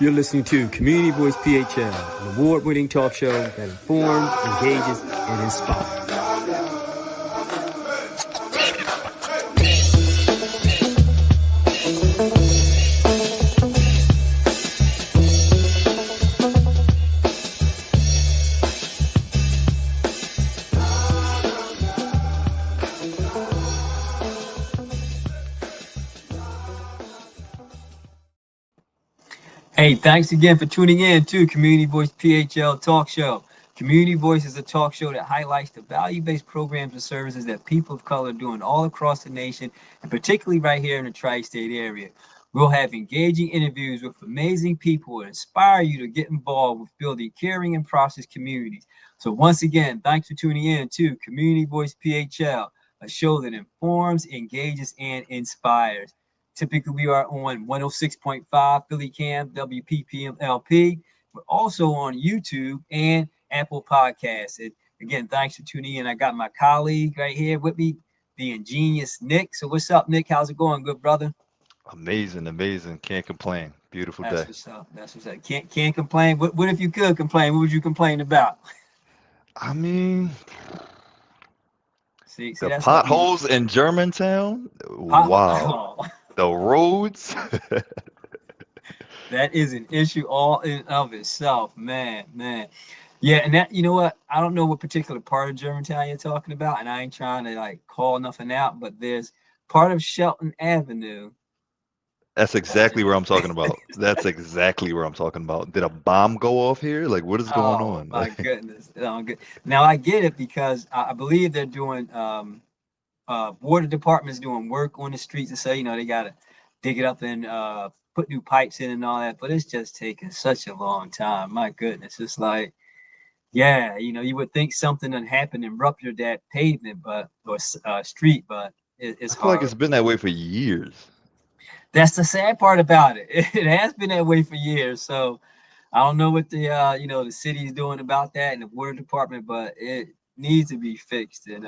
You're listening to Community Voice PHL, an award-winning talk show that informs, engages, and inspires. Hey, thanks again for tuning in to Community Voice PHL Talk Show. Community Voice is a talk show that highlights the value-based programs and services that people of color are doing all across the nation, and particularly right here in the tri-state area. We'll have engaging interviews with amazing people that inspire you to get involved with building caring and prosperous communities. So once again, thanks for tuning in to Community Voice PHL, a show that informs, engages, and inspires. Typically, we are on 106.5 Philly Cam, WPPM-LP. We're also on YouTube and Apple Podcasts. And again, thanks for tuning in. I got my colleague right here with me, the ingenious Nick. So what's up, Nick? How's it going, good brother? Amazing. Can't complain. Beautiful That's day. what's up. That's what's up. Can't complain. What if you could complain? What would you complain about? I mean, See, the that's what potholes in Germantown. Wow. Oh, The roads. that is an issue all in of itself, man. Yeah, and that, you know what? I don't know what particular part of Germantown you're talking about, and I ain't trying to like call nothing out, but there's part of Shelton Avenue. That's exactly where I'm talking about. That's exactly where I'm talking about. Did a bomb go off here? Like, what is going Oh on? my goodness. Oh, good. Now I get it because I believe they're doing water department's doing work on the streets and say, they gotta dig it up and put new pipes in and all that, but it's just taking such a long time. My goodness. It's like, yeah, you would think something had happened and ruptured that pavement, or street, but it's I feel like hard. it's been that way for years. That's the sad part about it. It has been that way for years. So I don't know what the the city is doing about that and the water department, but it needs to be fixed. And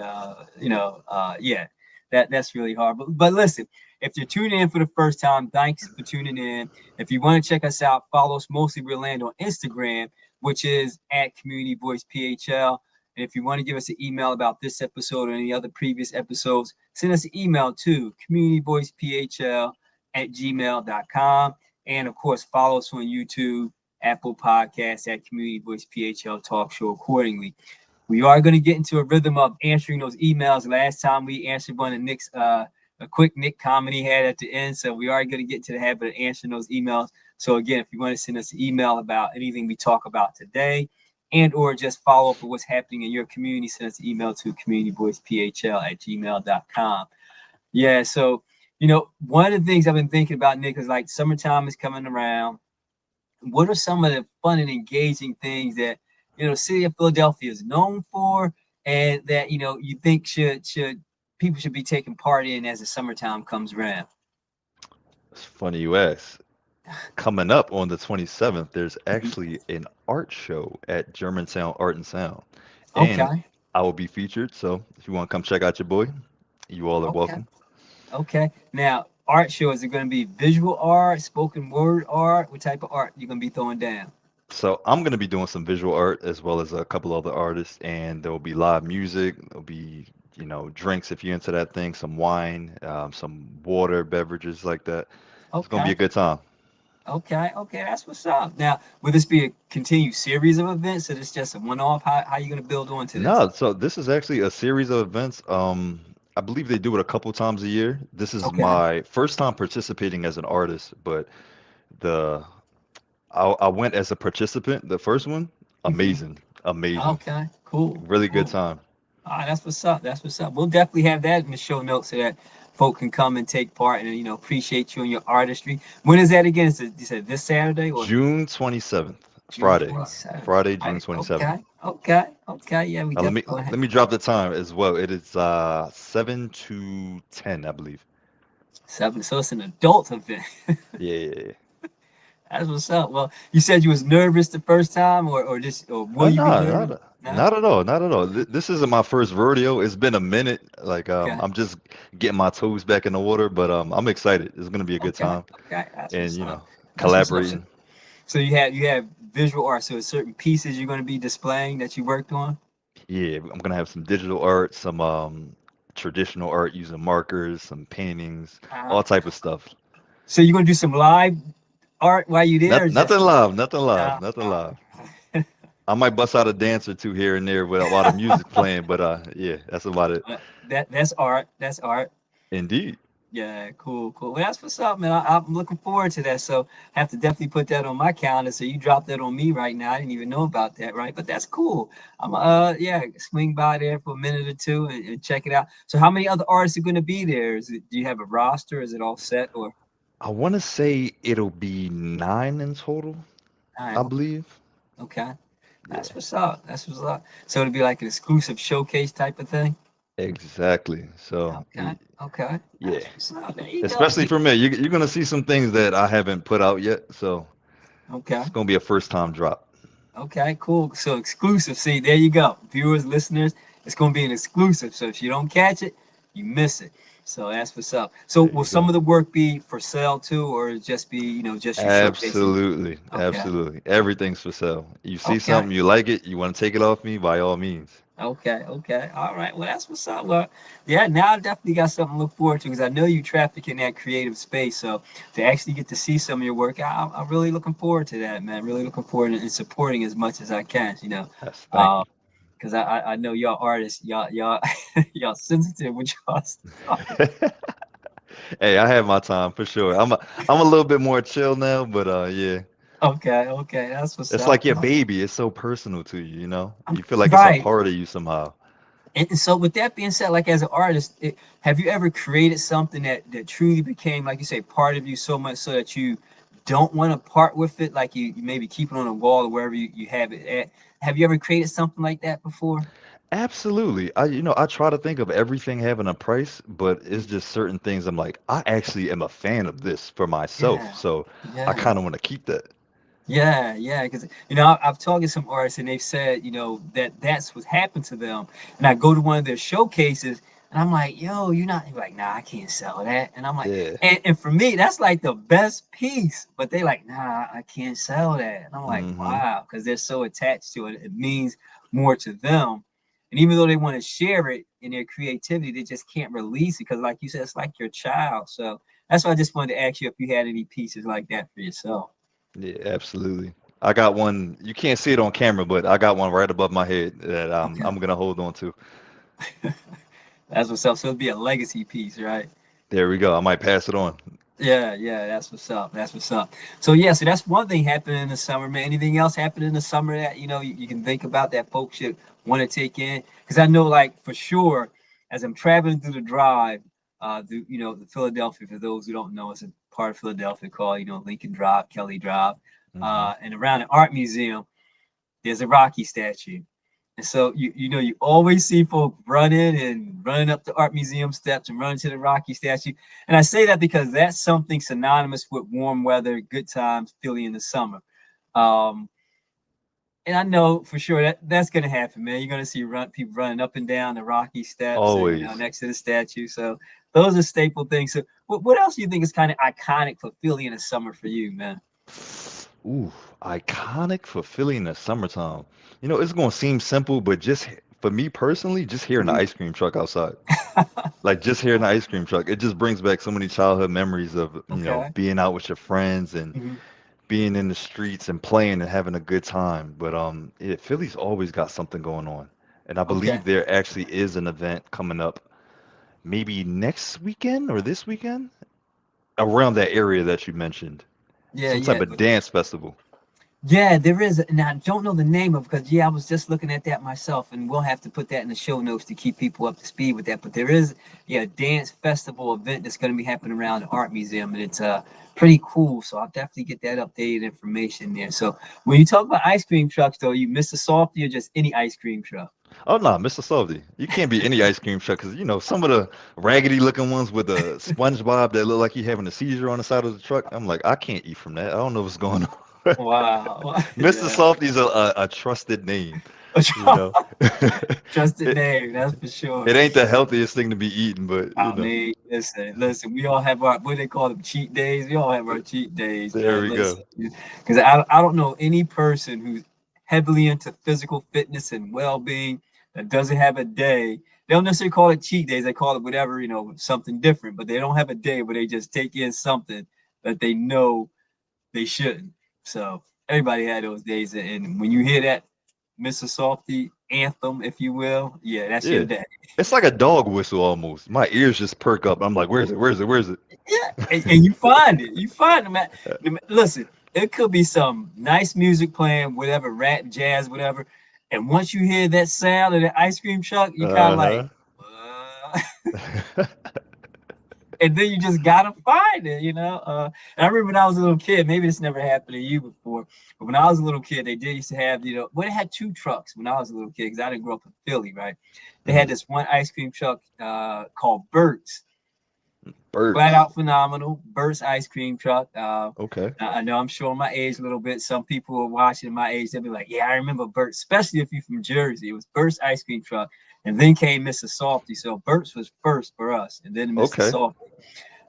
yeah, that's really hard. But listen, if you're tuning in for the first time, thanks for tuning in. If you want to check us out, follow us mostly we're land on Instagram, which is at Community Voice PHL. And if you want to give us an email about this episode or any other previous episodes, send us an email to communityvoicephl@gmail.com. And of course, follow us on YouTube, Apple Podcasts at Community Voice PHL Talk Show accordingly. We are going to get into a rhythm of answering those emails. Last time we answered one of Nick's, a quick Nick comment he had at the end. So we are going to get into the habit of answering those emails. So again, if you want to send us an email about anything we talk about today and or just follow up with what's happening in your community, send us an email to communityvoicephl@gmail.com. Yeah, so, one of the things I've been thinking about, Nick, is like summertime is coming around. What are some of the fun and engaging things that, city of Philadelphia is known for and that, you think people should be taking part in as the summertime comes around? It's funny you ask. Coming up on the 27th, there's actually an art show at Germantown Art and Sound. And Okay. I will be featured. So if you want to come check out your boy, you all are welcome. Okay. Now, art show, is it going to be visual art, spoken word art? What type of art you going to be throwing down? So I'm going to be doing some visual art as well as a couple other artists, and there will be live music. There'll be, drinks if you're into that thing, some wine, some water, beverages like that. It's going to be a Okay. good time. Okay. That's what's up. Now, will this be a continued series of events or this just a one-off? How are you going to build on to this? No, so this is actually a series of events. I believe they do it a couple times a year. This is Okay. my first time participating as an artist, but the I went as a participant. The first one, hmm amazing, Okay. Cool. really good time. All right, that's what's up. That's what's up. We'll definitely have that in the show notes so that folk can come and take part and appreciate you and your artistry. When is that again? You said this Saturday or June 27th, June Friday, 27th? Friday, All June right, 27th. okay. Yeah, we Let me definitely go ahead. let me drop the time as well. It is 7 to 10, I believe. 7. So it's an adult event. Yeah. That's what's up. Well, you said you was nervous the first time, or will you be No, nervous? No. not at all, not at all. This isn't my first rodeo. It's been a minute. Like Okay. I'm just getting my toes back in the water, but I'm excited. It's gonna be a good time, Okay. That's and what's up. That's what's up. collaborating. So you have visual art. So certain pieces you're going to be displaying that you worked on. Yeah, I'm gonna have some digital art, some traditional art using markers, some paintings, Uh, all type of stuff. so you're going to do some live art while you're there, or Nothing just live, nothing live, uh, nothing uh, live. I might bust out a dance or two here and there with while the music playing, but yeah, that's about it. that's art. That's art. Indeed. Yeah, cool, cool. Well, that's what's up, man. I'm looking forward to that. So have to definitely put that on my calendar. So you dropped that on me right now. I didn't even know about that, right? But that's cool. I'm yeah, swing by there for a minute or two and check it out. So how many other artists are going to be there? Do you have a roster? Is it all set or? I want to say it'll be 9 in total, All right, I believe. okay. Yeah, That's what's up. That's what's up. So it'll be like an exclusive showcase type of thing. exactly. So, Okay, okay. yeah, That's what's up. There you go. especially for me, you're gonna see some things that I haven't put out yet, so Okay. it's gonna be a first time drop. Okay, cool. So exclusive. See, there you go. Viewers, listeners, it's going to be an exclusive. So if you don't catch it, you miss it. So that's what's up. So There will you some go. of the work be for sale too, or just be, just you showcasing? Absolutely, Okay. absolutely. Everything's for sale. You see Okay. something, you like it, you want to take it off me, by all means. Okay. Okay. All right. Well, that's what's up. Well, yeah, now I definitely got something to look forward to because I know you traffic in that creative space. So to actually get to see some of your work, I'm really looking forward to that, man. Really looking forward and supporting as much as I can. Yes, thank Uh, you. because I know y'all artists, y'all y'all sensitive with y'all stuff. Hey, I had my time for sure. I'm a little bit more chill now, but yeah. Okay, okay, that's what's It's up. like your baby. It's so personal to you, you know? You feel like it's a Right. part of you somehow. And so with that being said, like as an artist, have you ever created something that truly became, like you say, part of you so much so that you don't want to part with it, like you maybe keep it on a wall or wherever you have it at? Have you ever created something like that before? Absolutely. I try to think of everything having a price, but it's just certain things I'm like, I actually am a fan of this for myself. Yeah, So I yeah. kind of want to keep that. Yeah, yeah, because I've talked to some artists and they've said that that's what happened to them. And I go to one of their showcases and I'm like, yo, you're not you're like, nah, I can't sell that. And I'm like, Yeah. and for me, that's like the best piece. But they like, nah, I can't sell that. And I'm like, Hmm. wow, because they're so attached to it. It means more to them. And even though they want to share it in their creativity, they just can't release it because, like you said, it's like your child. So that's why I just wanted to ask you if you had any pieces like that for yourself. Yeah, absolutely. I got one. You can't see it on camera, but I got one right above my head that Okay. I'm gonna hold on to. That's what's up. So it'll be a legacy piece, right? There we go. I might pass it on. Yeah, yeah, that's what's up. That's what's up. So yeah, so that's one thing happening in the summer, man. Anything else happening in the summer that you can think about that folks should want to take in? Because I know, like for sure, as I'm traveling through the drive, through the Philadelphia. For those who don't know, it's a part of Philadelphia called Lincoln Drive, Kelly Drive, Hmm. and around the art museum, there's a Rocky statue. And so you always see folk running up the art museum steps and running to the Rocky statue. And I say that because that's something synonymous with warm weather, good times, Philly in the summer. Um, and I know for sure that's gonna happen, man. You're gonna see people running up and down the Rocky steps, and Always. next to the statue. So those are staple things. So what else do you think is kind of iconic for Philly in the summer for you, man? Ooh, iconic for Philly in the summertime. It's gonna seem simple, but for me personally, just hearing the Mhm. ice cream truck outside. Like just hearing the ice cream truck, it just brings back so many childhood memories of, Okay. being out with your friends and Mhm. being in the streets and playing and having a good time. But yeah, Philly's always got something going on. And I Okay. believe there actually is an event coming up maybe next weekend or this weekend around that area that you mentioned. Yeah, Some type yeah. of dance festival. Yeah, there is, and I don't know the name of because I was just looking at that myself, and we'll have to put that in the show notes to keep people up to speed with that. But there is, yeah, a dance festival event that's going to be happening around the art museum, and it's pretty cool. So I'll definitely get that updated information there. So when you talk about ice cream trucks, though, you miss a softie or just any ice cream truck? Oh no, Mr. Salty. You can't be any ice cream truck because some of the raggedy looking ones with a SpongeBob that look like you having a seizure on the side of the truck. I'm like, I can't eat from that. I don't know what's going on. Wow. Mr. Yeah. Softy's a trusted name. You know, Trusted it, name, that's for sure. it ain't the healthiest thing to be eating, but you I know, mean, listen. We all have our what they call them cheat days. We all have our cheat days, there man. we go. Listen, because I don't know any person who's heavily into physical fitness and well-being that doesn't have a day. They don't necessarily call it cheat days. They call it whatever, something different. But they don't have a day where they just take in something that they know they shouldn't. So everybody had those days, and when you hear that Mr. Softy anthem, if you will, yeah, that's your Yeah. day. It's like a dog whistle almost. My ears just perk up. I'm like, where's it? Where's it? Where's it? Yeah, and you find it. You find them. Listen, it could be some nice music playing, whatever, rap, jazz, whatever. And once you hear that sound of the ice cream truck, you kind of like, Uh-huh. and then you just gotta find it. And I remember when I was a little kid, maybe this never happened to you before, but when I was a little kid, they did used to have, well, they had two trucks when I was a little kid because I didn't grow up in Philly, right? They had Mhm. this one ice cream truck called Bert's. Flat Birds. out phenomenal. Burst ice cream truck. Okay. I know I'm showing my age a little bit. Some people are watching my age. They'll be like, "Yeah, I remember Burst," especially if you're from Jersey. It was Burst ice cream truck, and then came Mr. Salty. So Burst was first for us, and then Mr. Okay. Salty.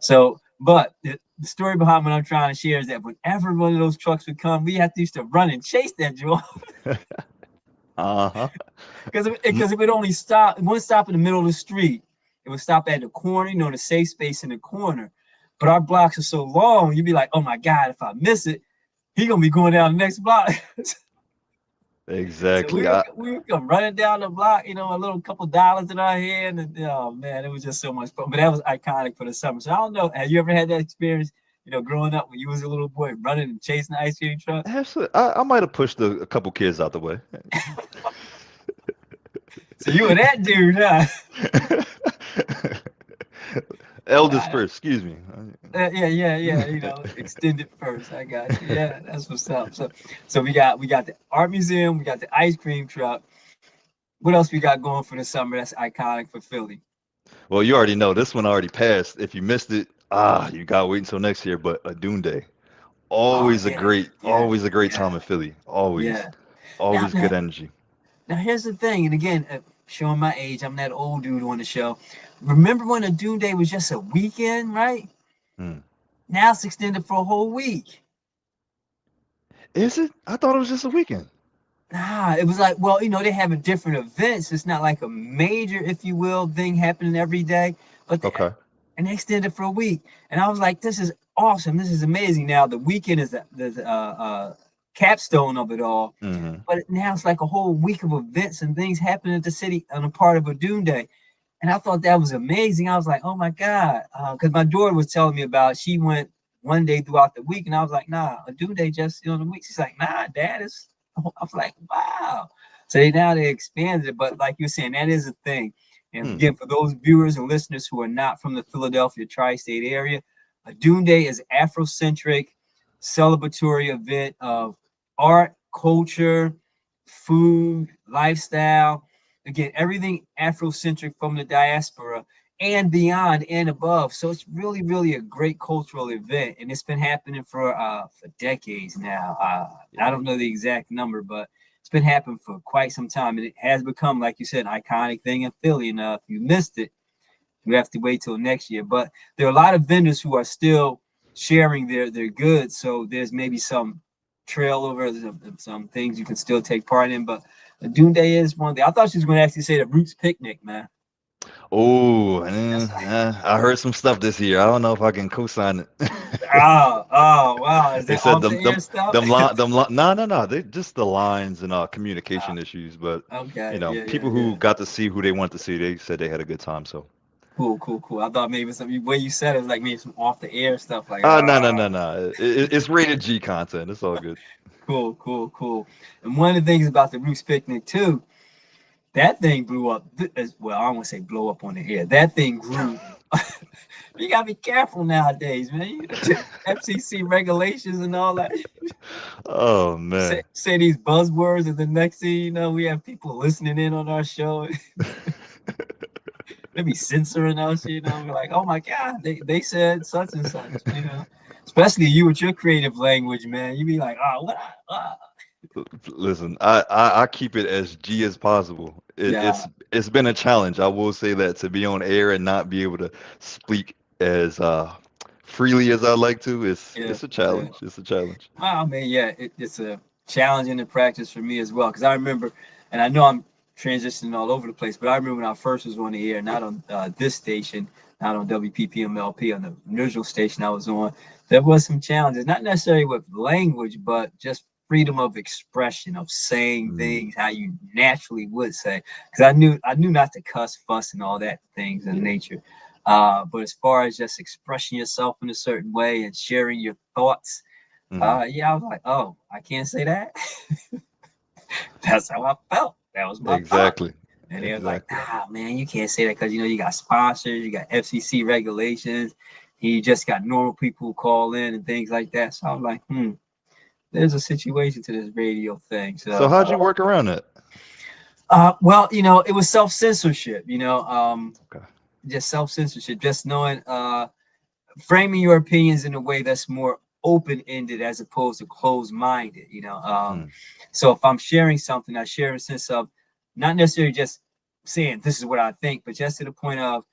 So, but the story behind what I'm trying to share is that whenever one of those trucks would come, we had to used to run and chase that joint Uh-huh. because it would only stop. It wouldn't stop in the middle of the street. It would stop at the corner, the safe space in the corner. But our blocks are so long, you'd be like, oh my God, if I miss it, he gonna be going down the next block. So Exactly. we would come running down the block, a little couple dollars in our hand, and oh man, it was just so much fun. But that was iconic for the summer. So I don't know, have you ever had that experience, growing up when you was a little boy running and chasing the ice cream truck? Absolutely. I might have pushed a couple kids out the way. So you were that dude, huh? Eldest first, excuse me. Yeah. Extended first. I got you. Yeah, that's what's up. So we got the art museum, we got the ice cream truck. What else we got going for the summer that's iconic for Philly? Well, you already know this one already passed. If you missed it, you gotta wait until next year. But a Dune Day, Oh yeah, yeah, always a great yeah, time in Philly. Always, yeah. Now, always now, good energy. now here's the thing, and again, showing my age, I'm that old dude on the show. Remember when a Dune Day was just a weekend, right? Hmm. Now it's extended for a whole week. Is it? I thought it was just a weekend. Nah, it was like, well, they have different events. It's not like a major, if you will, thing happening every day, but Okay. and they extended for a week. And I was like, this is awesome. This is amazing. Now the weekend is the capstone of it all, Hmm. but now it's like a whole week of events and things happening at the city on a part of a Dune Day. And I thought that was amazing. I was like, oh my God. Because my daughter was telling me about it. She went one day throughout the week. And I was like, nah, a Dune Day just, the week. She's like, nah, Dad, I was like, wow. So they expanded it. But like you're saying, that is a thing. And Hmm. again, for those viewers and listeners who are not from the Philadelphia tri-state area, a Dune Day is Afrocentric celebratory event of art, culture, food, lifestyle. Again, everything Afrocentric from the diaspora and beyond and above. So it's really, really a great cultural event, and it's been happening for decades now. I don't know the exact number, but it's been happening for quite some time, and it has become, like you said, an iconic thing in Philly. And if you missed it, you have to wait till next year. But there are a lot of vendors who are still sharing their goods, so there's maybe some trail over some things you can still take part in. But the Dune Day is one thing. I thought she was going to actually say the Roots Picnic, man. Oh, That's I heard some stuff this year. I don't know if I can co-sign it. oh wow, is They that said off the air stuff? no, they just the lines and uh, communication issues. But okay, people yeah. who got to see who they want to see, they said they had a good time. So, Cool. I thought maybe some way you said it was like maybe some off the air stuff, like no. It's rated G content. It's all good. cool. And one of the things about the Roots Picnic too, that thing blew up. Well, I don't want to say blow up on the air. That thing grew. You gotta be careful nowadays, man. FCC regulations and all that. Oh Say, man. say these buzzwords, and the next thing you know, we have people listening in on our show. They be censoring us, We're like, oh my God, they said such and such, Especially you with your creative language, man. You be like, oh, what? Listen, I keep it as G as possible. Yeah, It's been a challenge. I will say that to be on air and not be able to speak as freely as I like to, yeah, it's a yeah. challenge. It's a challenge. Well, I mean, yeah, it's a challenge in the practice for me as well. Because I remember, and I know I'm transitioning all over the place, but I remember when I first was on the air, not on this station, not on WPPMLP, on the original station I was on, there was some challenges, not necessarily with language, but just freedom of expression, of saying Mm, things how you naturally would say. Because I knew not to cuss, fuss, and all that things of nature. But as far as just expressing yourself in a certain way and sharing your thoughts, mm, yeah, I was like, oh, I can't say that. That's how I felt. That was my thought. exactly. And they was like, Exactly. nah, man, you can't say that because you got sponsors, you got FCC regulations, you just got normal people who call in and things like that. So I was like, there's a situation to this radio thing. So So, how'd you work around that? well, it was self censorship. Okay. Just self censorship, just knowing, framing your opinions in a way that's more open ended as opposed to closed minded. Mm, So if I'm sharing something, I share a sense of not necessarily just saying this is what I think, but just to the point of,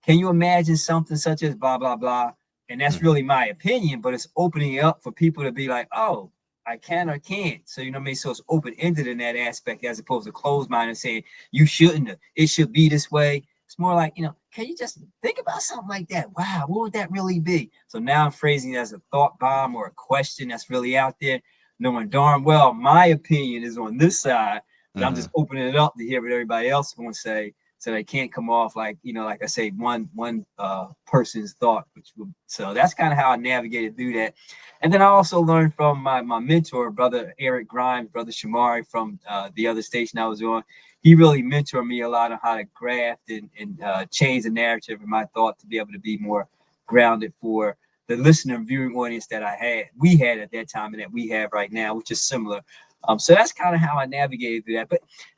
can you imagine something such as blah blah blah, and that's mm, really my opinion, but it's opening it up for people to be like, oh, I can or can't. So you know what I mean. So it's open ended in that aspect as opposed to closed minded saying you shouldn't. It should be this way. It's more like, can you just think about something like that? Wow, what would that really be? So now I'm phrasing it as a thought bomb or a question that's really out there, knowing darn well my opinion is on this side, but I'm mm. just opening it up to hear what everybody else is going to say, so they can't come off like, like I say, one person's thought. So that's kind of how I navigated through that. And then I also learned from my mentor, brother Eric Grimes, brother Shamari from the other station I was on. He really mentored me a lot on how to graft and change the narrative of my thought to be able to be more grounded for the listener and viewing audience that we had at that time, and that we have right now, which is similar. So that's kind of how I navigated through that.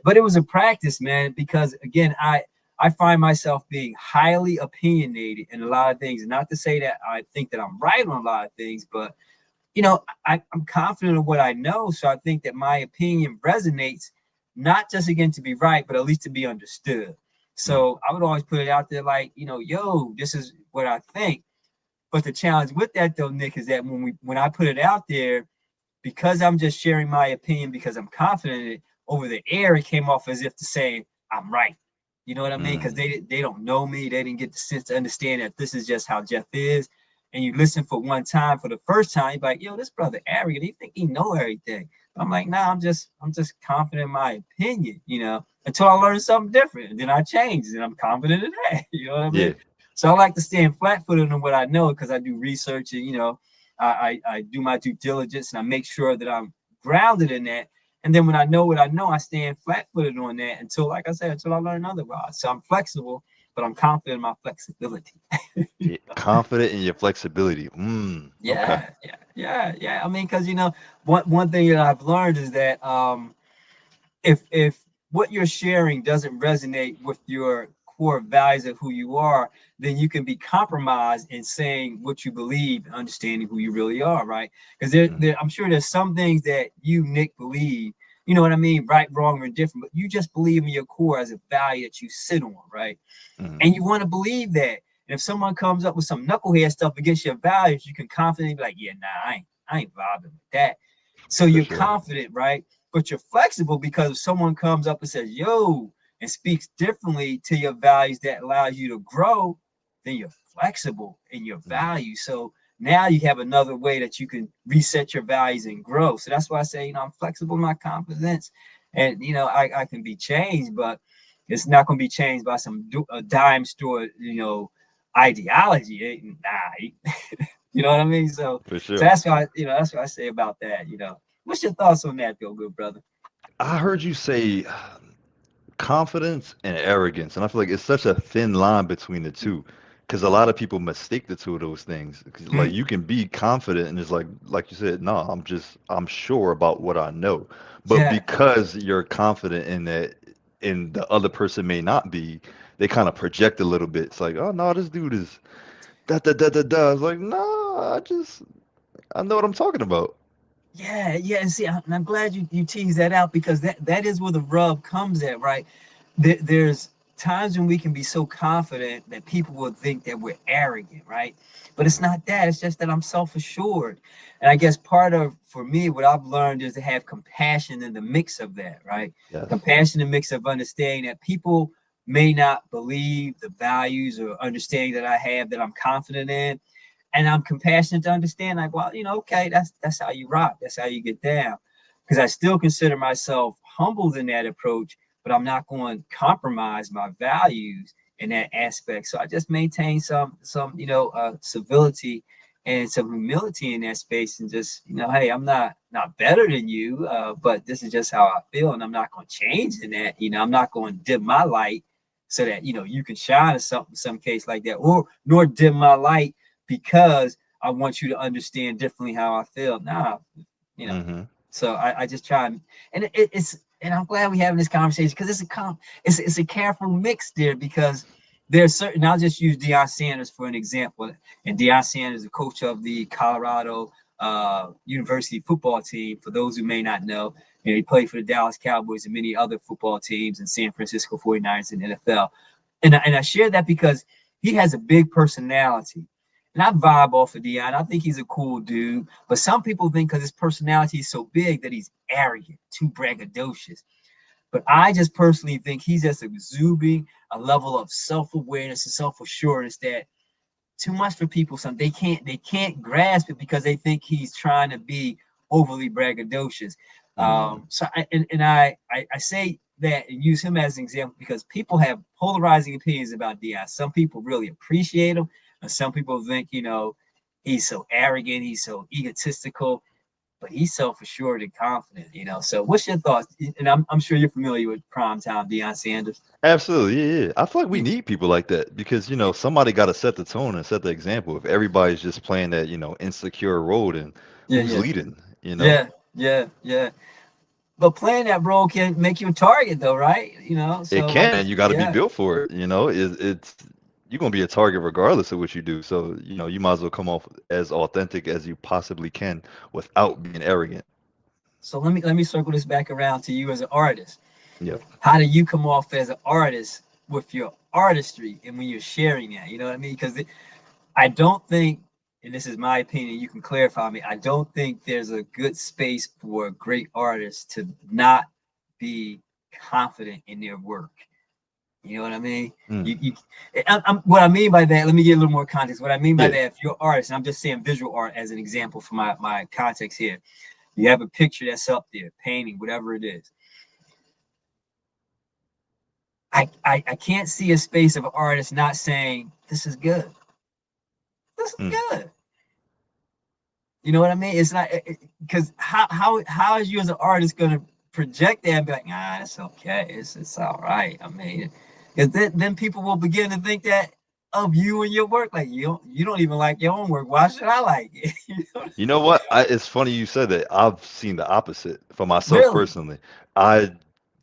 But it was a practice, man, because again, I find myself being highly opinionated in a lot of things. Not to say that I think that I'm right on a lot of things, but I'm confident of what I know. So I think that my opinion resonates, not just again to be right, but at least to be understood. Mm, So I would always put it out there like, yo, this is what I think. But the challenge with that though, Nick, is that when I put it out there, because I'm just sharing my opinion because I'm confident in it, over the air, it came off as if to say I'm right. You know what I mean? Because mm, they don't know me. They didn't get the sense to understand that this is just how Jeff is. And you listen for one time, for the first time, you're like, yo, this brother arrogant. He think he know everything. But I'm like, nah, I'm just confident in my opinion, until I learn something different. And then I change and I'm confident in that. You know what I mean? yeah. So I like to stand flat footed on what I know because I do research and I do my due diligence and I make sure that I'm grounded in that. And then when I know what I know, I stand flat footed on that until, like I said, until I learn otherwise. So I'm flexible, but I'm confident in my flexibility. Yeah. Confident in your flexibility. Mm, okay. Yeah. I mean, because one thing that I've learned is that if what you're sharing doesn't resonate with your core values of who you are, then you can be compromised in saying what you believe and understanding who you really are, right? Because Mm, I'm sure there's some things that you, Nick, believe, you know what I mean, right, wrong, or indifferent, but you just believe in your core as a value that you sit on, right? mm, And you want to believe that. And if someone comes up with some knucklehead stuff against your values, you can confidently be like, yeah, nah, I ain't vibing with that. So for you're sure. confident, right? But you're flexible because if someone comes up and says, yo, and speaks differently to your values that allows you to grow, then you're flexible in your Mm, values. So now you have another way that you can reset your values and grow. So that's why I say, I'm flexible in my confidence. And, I can be changed, but it's not going to be changed by a dime store, ideology. Nah, you know what I mean? for So sure. that's what I say about that. What's your thoughts on that, though, good brother? I heard you say confidence and arrogance, and I feel like it's such a thin line between the two, because a lot of people mistake the two of those things. 'Cause, like Mm, you can be confident and it's like you said, no, I'm sure about what I know, but yeah, because you're confident in that, and the other person may not be, they kind of project a little bit. It's like, oh no, this dude is da da da da da. It's like, no, I know what I'm talking about. Yeah. And see, I'm glad you teased that out, because that is where the rub comes at, right? There's times when we can be so confident that people will think that we're arrogant, right? But it's Mhm. not that. It's just that I'm self-assured. And I guess part of, for me, what I've learned is to have compassion in the mix of that, right? Yes. Compassion in the mix of understanding that people may not believe the values or understanding that I have, that I'm confident in, and I'm compassionate to understand, like, well, okay, that's how you rock, that's how you get down. Because I still consider myself humbled in that approach, but I'm not going to compromise my values in that aspect. So I just maintain some civility and some humility in that space, and just, hey, I'm not better than you, but this is just how I feel, and I'm not going to change in that. I'm not going to dim my light so that you can shine in some case like that, or nor dim my light because I want you to understand differently how I feel. Nah, you know. Hmm. So I just try, and it's, and I'm glad we're having this conversation, because it's a careful mix there, because there's certain. I'll just use Deion Sanders for an example. And Deion Sanders, the coach of the Colorado University football team. For those who may not know, he played for the Dallas Cowboys and many other football teams, and San Francisco 49ers in the NFL. And I share that because he has a big personality. And I vibe off of Deion. I think he's a cool dude. But some people think because his personality is so big that he's arrogant, too braggadocious. But I just personally think he's just exuding a level of self-awareness and self-assurance that too much for people. Some they can't grasp it, because they think he's trying to be overly braggadocious. Mm. So I say that and use him as an example, because people have polarizing opinions about Dion. Some people really appreciate him, and some people think he's so arrogant, he's so egotistical, but he's self-assured and confident. So what's your thoughts? And I'm sure you're familiar with primetime Deion Sanders. Absolutely, yeah, yeah. I feel like we Yeah, need people like that because, somebody got to set the tone and set the example. If everybody's just playing that, insecure role, then yeah, who's yeah, leading, yeah. But playing that role can make you a target, though, right? It So like, can, and you got to be yeah. built for it, it's you're gonna be a target regardless of what you do. So, you might as well come off as authentic as you possibly can without being arrogant. So let me circle this back around to you as an artist. Yep. How do you come off as an artist with your artistry and when you're sharing that? You know what I mean? Because I don't think, and this is my opinion, you can clarify me. I don't think there's a good space for a great artist to not be confident in their work. You know what I mean? Mm. What I mean by that, let me get a little more context. What I mean by Yeah. that, if you're an artist, and I'm just saying visual art as an example for my context here, you have a picture that's up there, painting, whatever it is. I can't see a space of an artist not saying, this is good. This is Mm. good. You know what I mean? It's not, because how is you as an artist going to project that and be like, it's okay, it's all right. I mean, because then people will begin to think that of you and your work. Like, you don't even like your own work. Why should I like it? You know what? It's funny you said that. I've seen the opposite for myself Really? personally. I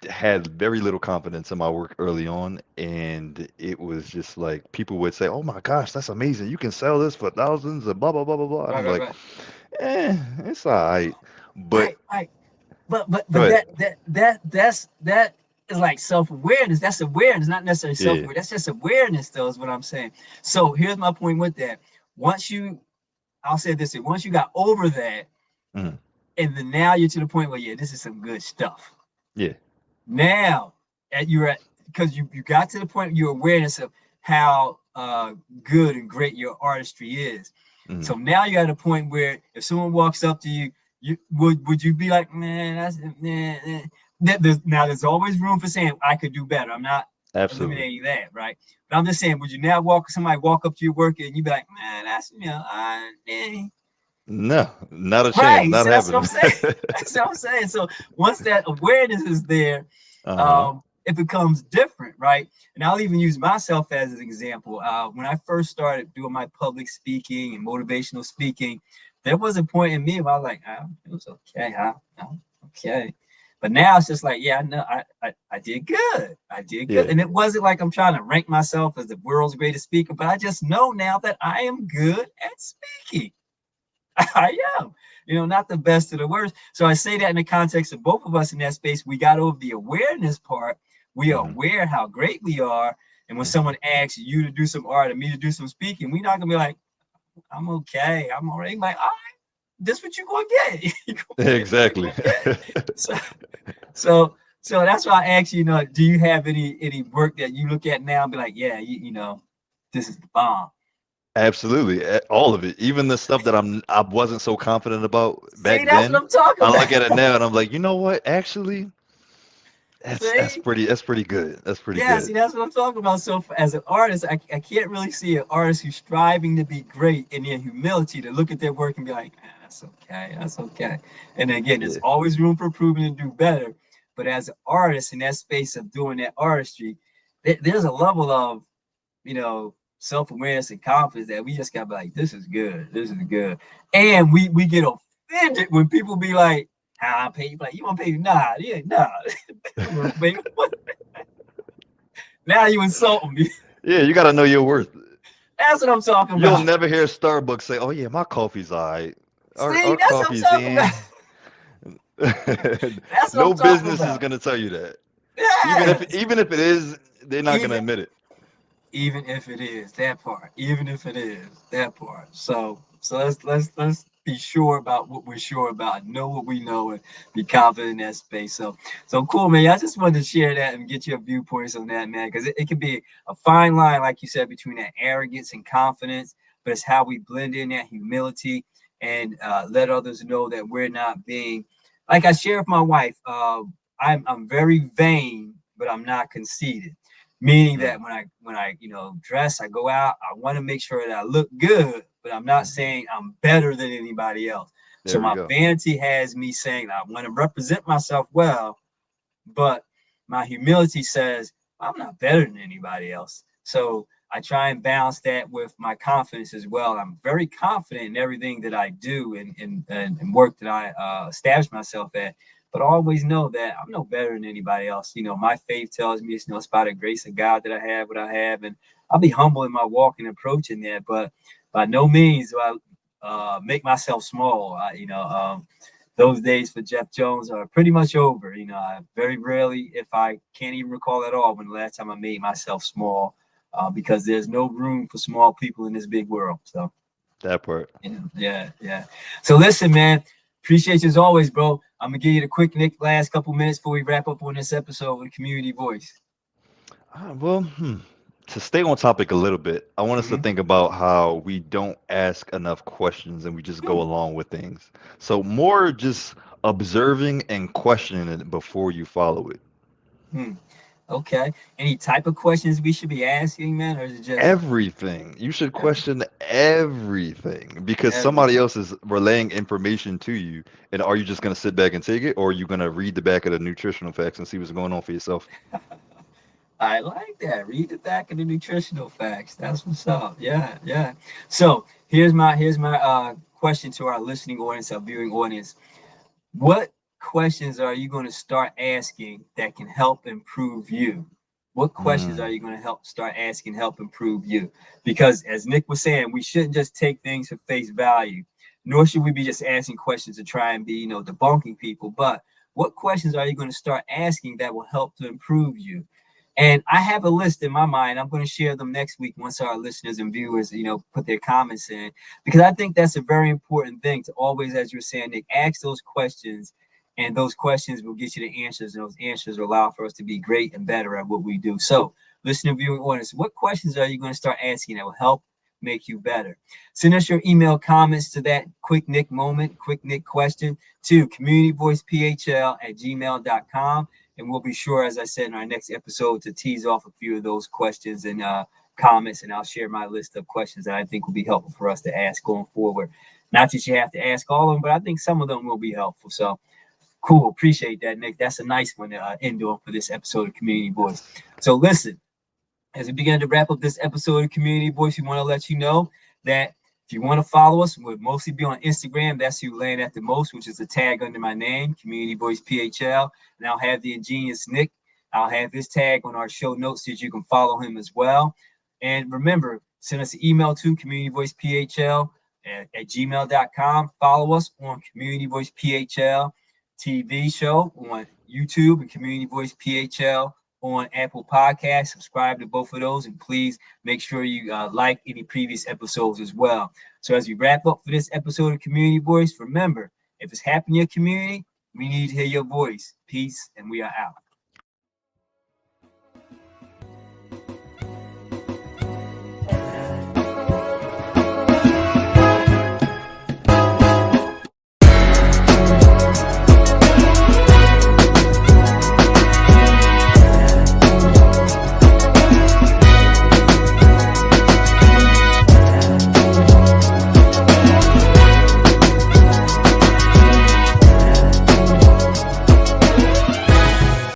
had very little confidence in my work early on, and it was just like people would say, "Oh my gosh, that's amazing! You can sell this for thousands and blah blah blah blah blah." And Right, I'm right, like, right, it's all right. But right. But but go but ahead. that is like self-awareness. That's awareness, not necessarily Yeah. self-awareness. That's just awareness, though, is what I'm saying. So here's my point with that. Once you, I'll say this way, once you got over that, Mhm. and then now you're to the point where, yeah, this is some good stuff. Yeah. Now you're at, because you got to the point of your awareness of how good and great your artistry is. Mhm. So now you're at a point where if someone walks up to you, you would you be like, man, that's man. Now there's always room for saying I could do better. I'm not Absolutely. eliminating that, right? But I'm just saying, would you now somebody walk up to your work and you be like, man, that's No, not a chance. right. Not So that's what I'm happening. saying. That's what I'm saying. So once that awareness is there, Uh-huh. it becomes different, right? And I'll even use myself as an example. When I first started doing my public speaking and motivational speaking, there was a point in me where I was like, it was okay, okay. But now it's just like, yeah, I know I did good. I did good. Yeah. And it wasn't like I'm trying to rank myself as the world's greatest speaker, but I just know now that I am good at speaking. I am, not the best of the worst. So I say that in the context of both of us in that space. We got over the awareness part. We are Hmm. aware how great we are. And when someone asks you to do some art and me to do some speaking, we're not gonna be like, I'm okay, I'm all right. Like, all right, this what you gonna get. You gonna get what you Exactly. gonna get. So, so that's why I asked you, do you have any work that you look at now and be like, yeah, this is the bomb. Absolutely, all of it, even the stuff that I wasn't so confident about See, back that's what then. I'm talking I look at it about. now and I'm like, you know what? Actually, See? that's pretty good. That's pretty Yeah, good. see, that's what I'm talking about. So as an artist, I can't really see an artist who's striving to be great in their humility to look at their work and be like, that's okay, that's okay. And again, there's Yeah, always room for improvement and do better. But as an artist in that space of doing that artistry, there's a level of, self-awareness and confidence that we just gotta be like, this is good, this is good. And we get offended when people be like, how I pay you? Like, you want to pay me? Nah, yeah, nah. Now you insulting me. yeah. You got to know your worth. That's what I'm talking You'll about. never hear Starbucks say, "Oh yeah, my coffee's all right. See, Our that's what I'm coffee's talking about. in." That's what No I'm talking business is about. gonna tell you that. Yes. Even if it is, they're not gonna Even admit it. even if it is that part, even if it is that part. So let's be sure about what we're sure about, know what we know, and be confident in that space. So cool, man. I just wanted to share that and get your viewpoints on that, man, because it can be a fine line, like you said, between that arrogance and confidence, but it's how we blend in that humility and let others know that we're not being, like I share with my wife. I'm very vain, but I'm not conceited, meaning Mm, that when I dress, I go out, I want to make sure that I look good, but I'm not mhm. saying I'm better than anybody else. So There we my go. vanity has me saying I want to represent myself well, but my humility says I'm not better than anybody else. So I try and balance that with my confidence as well. I'm very confident in everything that I do and work that I establish myself at. But I always know that I'm no better than anybody else. My faith tells me it's by the grace of God that I have what I have, and I'll be humble in my walk and approach in that. But by no means do I make myself small. Those days for Jeff Jones are pretty much over. I very rarely, if I can't even recall at all, when the last time I made myself small, because there's no room for small people in this big world. So, That part. yeah, yeah. So listen, man, appreciate you as always, bro. I'm gonna give you the quick Nick last couple minutes before we wrap up on this episode with Community Voice. Well, to stay on topic a little bit, I want us to Mm-hmm. think about how we don't ask enough questions and we just go along with things. So more just observing and questioning it before you follow it. Hmm. Okay. Any type of questions we should be asking, man, or is it just Everything. You should everything? question everything because somebody Everything. else is relaying information to you. And are you just going to sit back and take it, or are you going to read the back of the nutritional facts and see what's going on for yourself? I like that. Read the back of the nutritional facts. That's what's up. Yeah, yeah. So here's my question to our listening audience, our viewing audience. What questions are you going to start asking that can help improve you? What questions are Mm, you going to start asking help improve you? Because as Nick was saying, we shouldn't just take things for face value, nor should we be just asking questions to try and be, debunking people. But what questions are you going to start asking that will help to improve you? And I have a list in my mind. I'm going to share them next week once our listeners and viewers, put their comments in, because I think that's a very important thing to always, as you're saying, Nick, ask those questions, and those questions will get you the answers, and those answers will allow for us to be great and better at what we do. So, listening, viewing audience, what questions are you going to start asking that will help make you better? Send us your email comments to that quick Nick moment, quick Nick question to communityvoicephl@gmail.com. And we'll be sure, as I said in our next episode, to tease off a few of those questions and comments, and I'll share my list of questions that I think will be helpful for us to ask going forward. Not that you have to ask all of them, but I think some of them will be helpful. So cool. Appreciate that, Nick. That's a nice one to end on for this episode of Community Voice. So listen, as we begin to wrap up this episode of Community Voice, we want to let you know that if you want to follow us, we'll mostly be on Instagram. That's who land at the most, which is a tag under my name, Community Voice PHL. And I'll have the ingenious Nick. I'll have his tag on our show notes so that you can follow him as well. And remember, send us an email to communityvoicephl at gmail.com. Follow us on Community Voice PHL TV show on YouTube and Community Voice PHL on Apple Podcasts. Subscribe to both of those, and please make sure you like any previous episodes as well. So as we wrap up for this episode of Community Voice, remember, if it's happening in your community, we need to hear your voice. Peace, and we are out.